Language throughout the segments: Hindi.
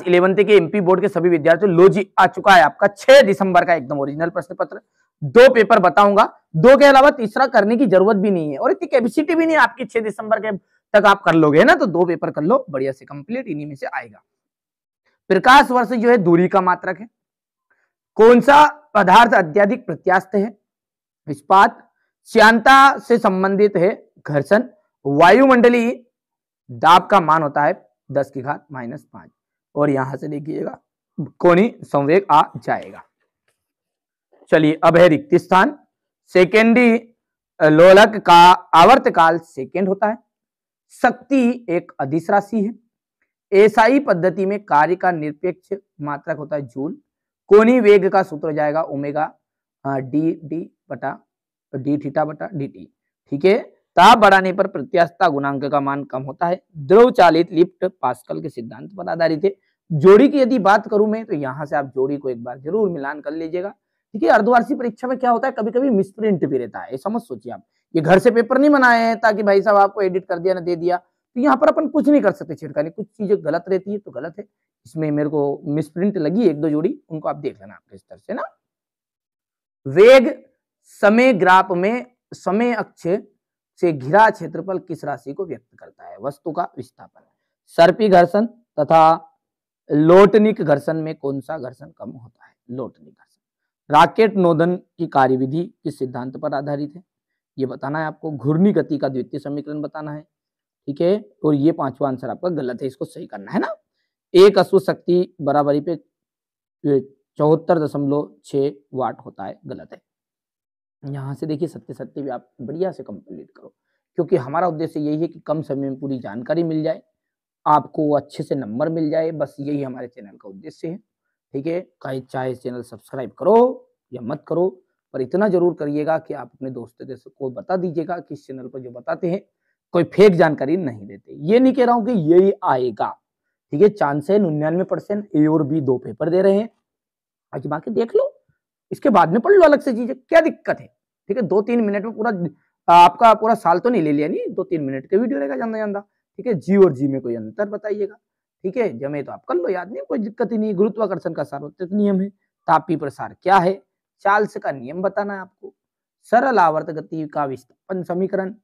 11th के एमपी बोर्ड के सभी विद्यार्थियों, लो जी आ चुका है आपका 6 दिसंबर का एकदम ओरिजिनल प्रश्न पत्र। 2 पेपर बताऊंगा, 2 के अलावा तीसरा करने की जरूरत भी नहीं है और इतनी कैपेसिटी भी नहीं है आपकी, 6 दिसंबर के तक आप कर लोगे ना, तो 2 पेपर कर लो बढ़िया से कंप्लीट, इन्हीं में से आएगा। प्रकाश वर्ष जो है दूरी का मात्रक है। कौन सा पदार्थ अत्यधिक प्रत्यास्थ है? इस्पात। श्यानता से संबंधित है घर्षण। वायुमंडलीय दाब का मान होता है 10 की घात -5 और यहां से देखिएगा कोणीय संवेग आ जाएगा। चलिए अब है रिक्त स्थान। सेकेंडरी लोलक का आवर्तकाल सेकेंड होता है। शक्ति एक अदिश राशि है। एसआई पद्धति में कार्य का निरपेक्ष मात्रक होता है जूल। कोणीय वेग का सूत्र हो जाएगा ओमेगा डी थीटा बटा डी टी। ठीक है, ताप बढ़ाने पर प्रत्यास्थता गुणांक का मान कम होता है। द्रव चालित लिफ्ट पास्कल के सिद्धांत पर आधारित है। जोड़ी की यदि बात करूं मैं तो यहां से आप जोड़ी को एक बार जरूर मिलान कर लीजिएगा। ठीक है, अर्धवार्षिक परीक्षा में क्या होता है, कभी कभी मिसप्रिंट भी रहता है, ये समझ सोचिए आप। ये घर से पेपर नहीं बनाए हैं ताकि भाई साहब आपको एडिट कर दिया ना दे दिया, तो यहाँ पर अपन कुछ नहीं कर सकते छिड़कानी, कुछ चीजें गलत रहती है तो गलत है। इसमें मेरे को मिसप्रिंट लगी 1-2 जोड़ी, उनको आप देख लेना आपके स्तर से ना। वेग समय ग्राफ में समय अक्ष से घिरा क्षेत्रफल किस राशि को व्यक्त करता है? वस्तु का विस्थापन। सर्पी घर्षण तथा लोटनिक घर्षण में कौन सा घर्षण कम होता है? लोटनिक घर्षण। राकेट नोदन की कार्यविधि किस सिद्धांत पर आधारित है? ये बताना है आपको। घूर्णी गति का द्वितीय समीकरण बताना है। ठीक है, और ये 5वां आंसर आपका गलत है, इसको सही करना है ना। एक अश्व शक्ति बराबरी पे 74.6 वाट होता है, गलत है। यहाँ से देखिए सत्य भी आप बढ़िया से कंप्लीट करो, क्योंकि हमारा उद्देश्य यही है कि कम समय में पूरी जानकारी मिल जाए, आपको अच्छे से नंबर मिल जाए, बस यही हमारे चैनल का उद्देश्य है। ठीक है, चाहे चैनल सब्सक्राइब करो या मत करो, पर इतना जरूर करिएगा कि आप अपने दोस्तों को बता दीजिएगा कि इस चैनल पर जो बताते हैं कोई फेक जानकारी नहीं देते। ये नहीं कह रहा हूं कि यही आएगा। ठीक है, चांस है 99% ए और बी 2 पेपर दे रहे हैं, आजमा के देख लो, इसके बाद में पढ़ लो अलग से चीजें, क्या दिक्कत है। ठीक है, 2-3 मिनट में पूरा आपका पूरा साल तो नहीं ले लिया, नहीं 2-3 मिनट का वीडियो रहेगा ज्यादा ज्यादा। ठीक है, जी और जी में कोई अंतर बताइएगा। ठीक है, जमे तो आप कर लो, याद नहीं, कोई दिक्कत ही नहीं। गुरुत्वाकर्षण का सार्वत्रिक नियम है। तापीय प्रसार क्या है? चार्ल्स का नियम बताना है आपको। सरल आवर्त गति का विस्थापन समीकरण।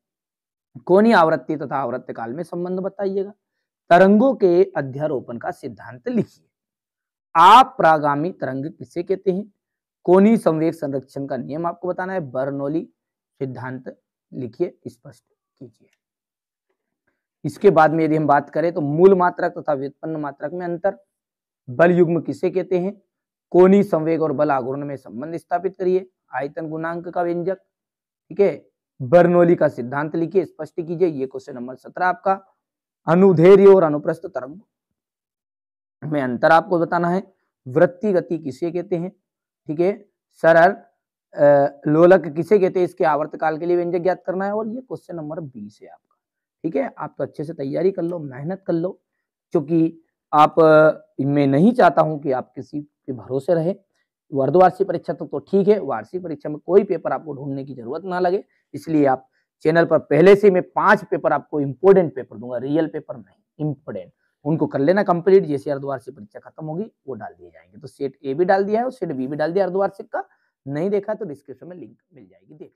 कोणीय आवृत्ति तथा आवर्त काल में संबंध बताइएगा। तरंगों के अध्यारोपण का सिद्धांत लिखिए। अप्रागामी तरंग किसे कहते हैं? कोणीय संवेग संरक्षण का नियम आपको बताना है। बर्नौली सिद्धांत लिखिए, स्पष्ट कीजिए। इसके बाद में यदि हम बात करें तो मूल मात्रक तथा व्युत्पन्न मात्रक में अंतर। बल युग्म किसे कहते हैं? कोणीय संवेग और बल आघूर्ण में संबंध स्थापित करिए। आयतन गुणांक का व्यंजक। ठीक है, बर्नौली का सिद्धांत लिखिए, स्पष्ट कीजिए। ये क्वेश्चन नंबर 17 आपका। अनुदैर्ध्य और अनुप्रस्थ तरंग में अंतर आपको बताना है। वृत्तीय गति किसे कहते हैं? ठीक है, सरल लोलक किसे कहते हैं? इसके आवर्तकाल के लिए व्यंजक ज्ञात करना है और ये क्वेश्चन नंबर 20 है आपका। ठीक है, आप तो अच्छे से तैयारी कर लो, मेहनत कर लो, क्योंकि आप मैं नहीं चाहता हूं कि आप किसी के भरोसे रहे। अर्धवार्षिक परीक्षा तो ठीक है, वार्षिक परीक्षा में कोई पेपर आपको ढूंढने की जरूरत ना लगे, इसलिए आप चैनल पर पहले से मैं 5 पेपर आपको इंपोर्टेंट पेपर दूंगा, रियल पेपर नहीं, इंपोर्टेंट, उनको कर लेना कंप्लीट। जैसे अर्धवार्षिक परीक्षा खत्म होगी वो डाल दिए जाएंगे। तो सेट ए भी डाल दिया है और सेट बी भी डाल दिया अर्धवार्षिक का, नहीं देखा तो डिस्क्रिप्शन में लिंक मिल जाएगी, देख